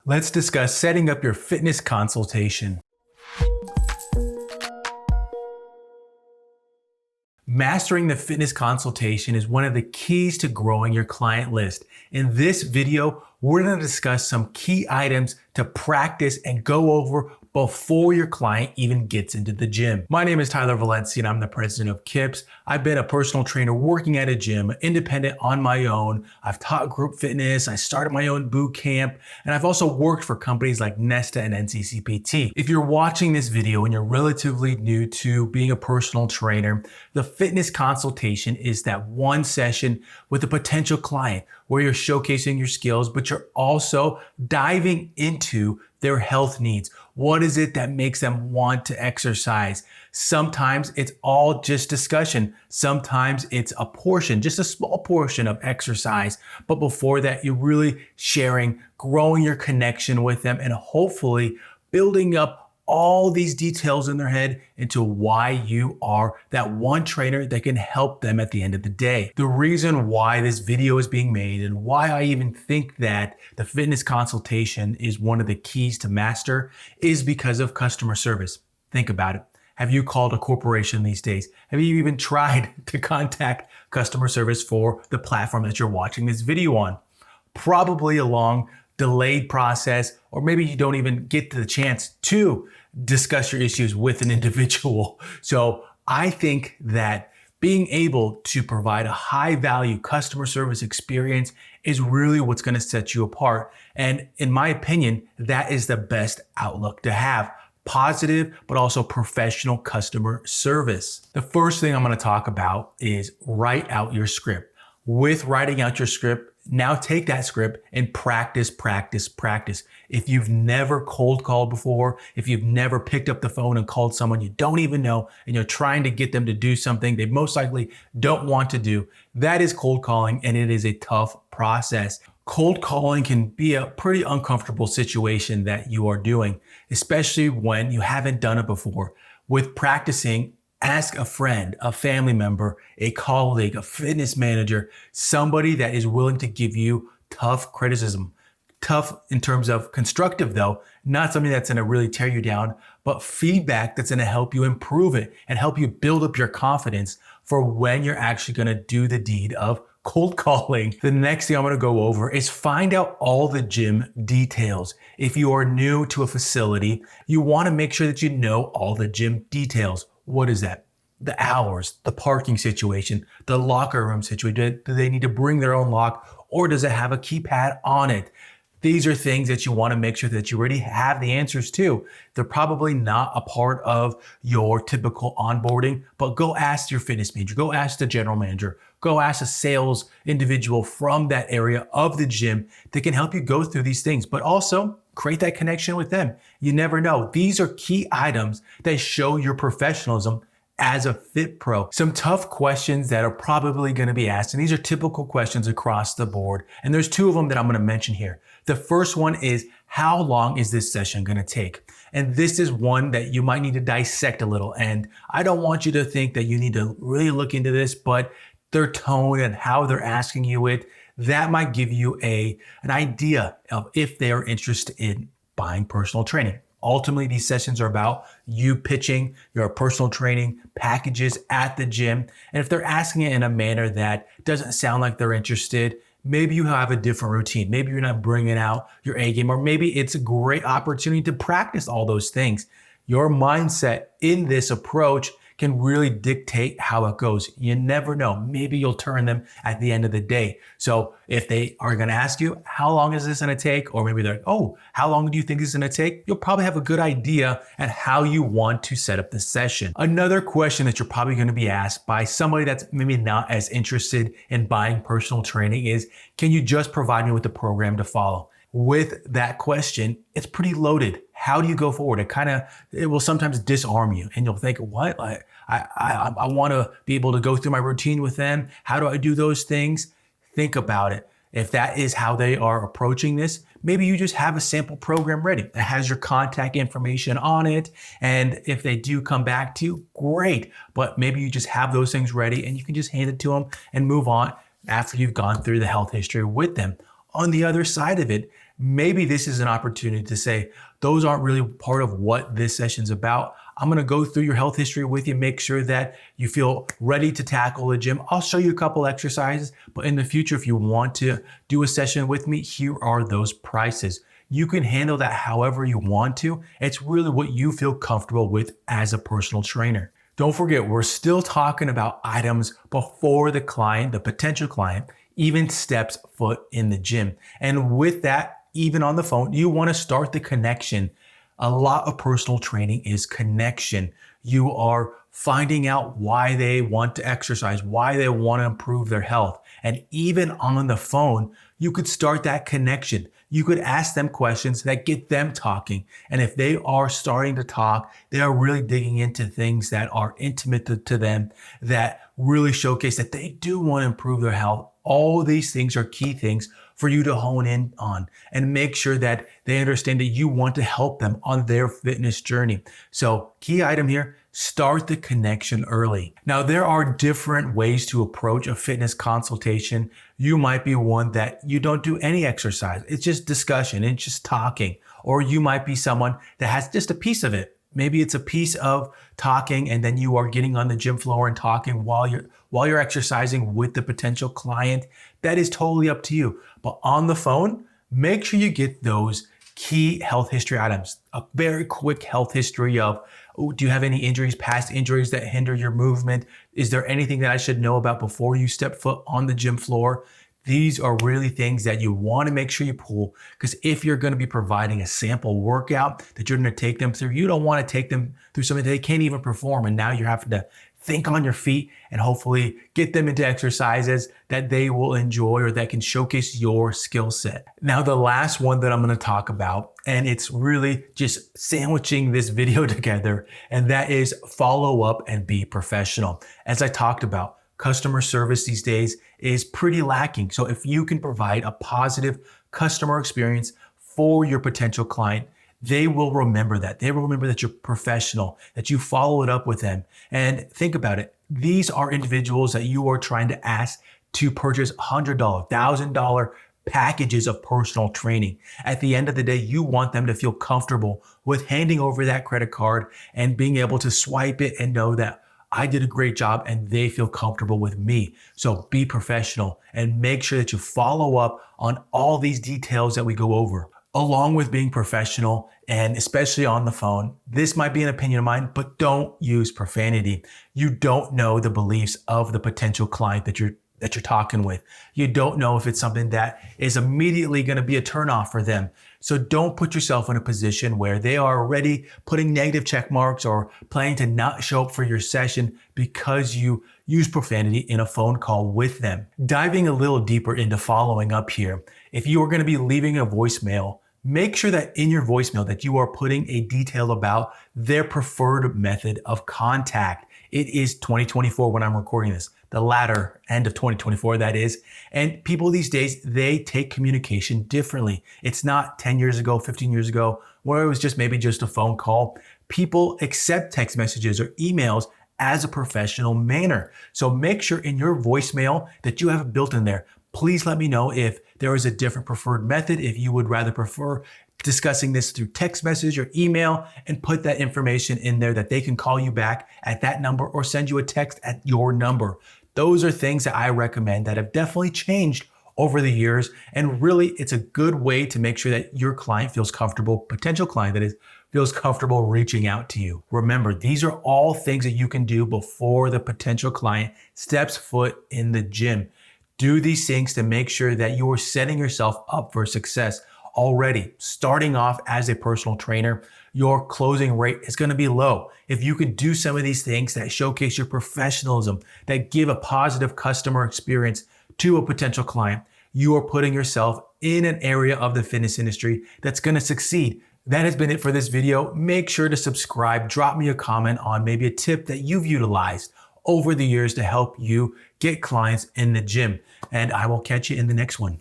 Let's discuss setting up your fitness consultation. Mastering the fitness consultation is one of the keys to growing your client list. In this video, we're going to discuss some key items to practice and go over before your client even gets into the gym. My name is Tyler Valencia and I'm the president of KIPS. I've been a personal trainer working at a gym, independent on my own. I've taught group fitness, I started my own boot camp, and I've also worked for companies like Nesta and NCCPT. If you're watching this video and you're relatively new to being a personal trainer, the fitness consultation is that one session with a potential client where you're showcasing your skills, but you're also diving into their health needs. What is it that makes them want to exercise? Sometimes it's all just discussion. Sometimes it's a portion, just a small portion of exercise. But before that, you're really sharing, growing your connection with them, and hopefully building up all these details in their head into why you are that one trainer that can help them at the end of the day. The reason why this video is being made and why I even think that the fitness consultation is one of the keys to master is because of customer service. Think about it. Have you called a corporation these days? Have you even tried to contact customer service for the platform that you're watching this video on? Probably a long, delayed process, or maybe you don't even get the chance to discuss your issues with an individual. So I think that being able to provide a high value customer service experience is really what's going to set you apart. And in my opinion, that is the best outlook to have. Positive, but also professional customer service. The first thing I'm going to talk about is write out your script. With writing out your script, now take that script and practice. If you've never cold called before, if you've never picked up the phone and called someone you don't even know, and you're trying to get them to do something they most likely don't want to do, that is cold calling, and it is a tough process. Cold calling can be a pretty uncomfortable situation that you are doing, especially when you haven't done it before. With practicing, ask a friend, a family member, a colleague, a fitness manager, somebody that is willing to give you tough criticism. Tough in terms of constructive though, not something that's gonna really tear you down, but feedback that's gonna help you improve it and help you build up your confidence for when you're actually gonna do the deed of cold calling. The next thing I'm gonna go over is find out all the gym details. If you are new to a facility, you wanna make sure that you know all the gym details. What is that? The hours, the parking situation, the locker room situation. Do they need to bring their own lock, or does it have a keypad on it? These are things that you want to make sure that you already have the answers to. They're probably not a part of your typical onboarding, but go ask your fitness manager, go ask the general manager, go ask a sales individual from that area of the gym that can help you go through these things, but also create that connection with them. You never know. These are key items that show your professionalism as a fit pro. Some tough questions that are probably going to be asked, and these are typical questions across the board. And there's two of them that I'm going to mention here. The first one is, how long is this session going to take? And this is one that you might need to dissect a little. And I don't want you to think that you need to really look into this, but their tone and how they're asking you it, that might give you an idea of if they are interested in buying personal training. Ultimately, these sessions are about you pitching your personal training packages at the gym. And if they're asking it in a manner that doesn't sound like they're interested, maybe you have a different routine. Maybe you're not bringing out your A game, or maybe it's a great opportunity to practice all those things. Your mindset in this approach can really dictate how it goes. You never know. Maybe you'll turn them at the end of the day. So if they are going to ask you, how long is this going to take? Or maybe they're like, oh, how long do you think this is going to take? You'll probably have a good idea at how you want to set up the session. Another question that you're probably going to be asked by somebody that's maybe not as interested in buying personal training is, can you just provide me with the program to follow? With that question, it's pretty loaded. How do you go forward? It will sometimes disarm you, and you'll think, what? I want to be able to go through my routine with them. How do I do those things? Think about it. If that is how they are approaching this, maybe you just have a sample program ready that has your contact information on it. And if they do come back to you, great. But maybe you just have those things ready and you can just hand it to them and move on after you've gone through the health history with them. On the other side of it, maybe this is an opportunity to say, those aren't really part of what this session's about. I'm going to go through your health history with you, make sure that you feel ready to tackle the gym. I'll show you a couple exercises, but in the future, if you want to do a session with me, here are those prices. You can handle that however you want to. It's really what you feel comfortable with as a personal trainer. Don't forget, we're still talking about items before the client, the potential client, even steps foot in the gym. And with that, even on the phone, you want to start the connection. A lot of personal training is connection. You are finding out why they want to exercise, why they want to improve their health. And even on the phone, you could start that connection. You could ask them questions that get them talking. And if they are starting to talk, they are really digging into things that are intimate to them, that really showcase that they do want to improve their health. All these things are key things for you to hone in on and make sure that they understand that you want to help them on their fitness journey. So key item here, start the connection early. Now, there are different ways to approach a fitness consultation. You might be one that you don't do any exercise. It's just discussion, it's just talking. Or you might be someone that has just a piece of it. Maybe it's a piece of talking and then you are getting on the gym floor and talking while you're exercising with the potential client. That is totally up to you. But on the phone, make sure you get those key health history items. A very quick health history of, do you have any injuries, past injuries that hinder your movement? Is there anything that I should know about before you step foot on the gym floor? These are really things that you want to make sure you pull, because if you're going to be providing a sample workout that you're going to take them through, you don't want to take them through something that they can't even perform. And now you're having to think on your feet and hopefully get them into exercises that they will enjoy or that can showcase your skill set. Now, the last one that I'm going to talk about, and it's really just sandwiching this video together, and that is follow up and be professional. As I talked about, customer service these days is pretty lacking. So if you can provide a positive customer experience for your potential client, they will remember that. They will remember that you're professional, that you follow it up with them. And think about it. These are individuals that you are trying to ask to purchase $100, $1,000 packages of personal training. At the end of the day, you want them to feel comfortable with handing over that credit card and being able to swipe it and know that I did a great job and they feel comfortable with me. So be professional and make sure that you follow up on all these details that we go over. Along with being professional, and especially on the phone, this might be an opinion of mine, but don't use profanity. You don't know the beliefs of the potential client that you're talking with. You don't know if it's something that is immediately going to be a turnoff for them. So don't put yourself in a position where they are already putting negative check marks or planning to not show up for your session because you use profanity in a phone call with them. Diving a little deeper into following up here, if you are going to be leaving a voicemail, make sure that in your voicemail that you are putting a detail about their preferred method of contact. It is 2024 when I'm recording this, the latter end of 2024, that is. And people these days, they take communication differently. It's not 10 years ago, 15 years ago, where it was just maybe just a phone call. People accept text messages or emails as a professional manner. So make sure in your voicemail that you have it built in there. Please let me know if there is a different preferred method, if you would rather prefer discussing this through text message or email, and put that information in there that they can call you back at that number or send you a text at your number. Those are things that I recommend that have definitely changed over the years. And really, it's a good way to make sure that your client feels comfortable, potential client that is, feels comfortable reaching out to you. Remember, these are all things that you can do before the potential client steps foot in the gym. Do these things to make sure that you are setting yourself up for success already. Starting off as a personal trainer, your closing rate is going to be low. If you can do some of these things that showcase your professionalism, that give a positive customer experience to a potential client, you are putting yourself in an area of the fitness industry that's going to succeed. That has been it for this video. Make sure to subscribe. Drop me a comment on maybe a tip that you've utilized over the years to help you get clients in the gym. And I will catch you in the next one.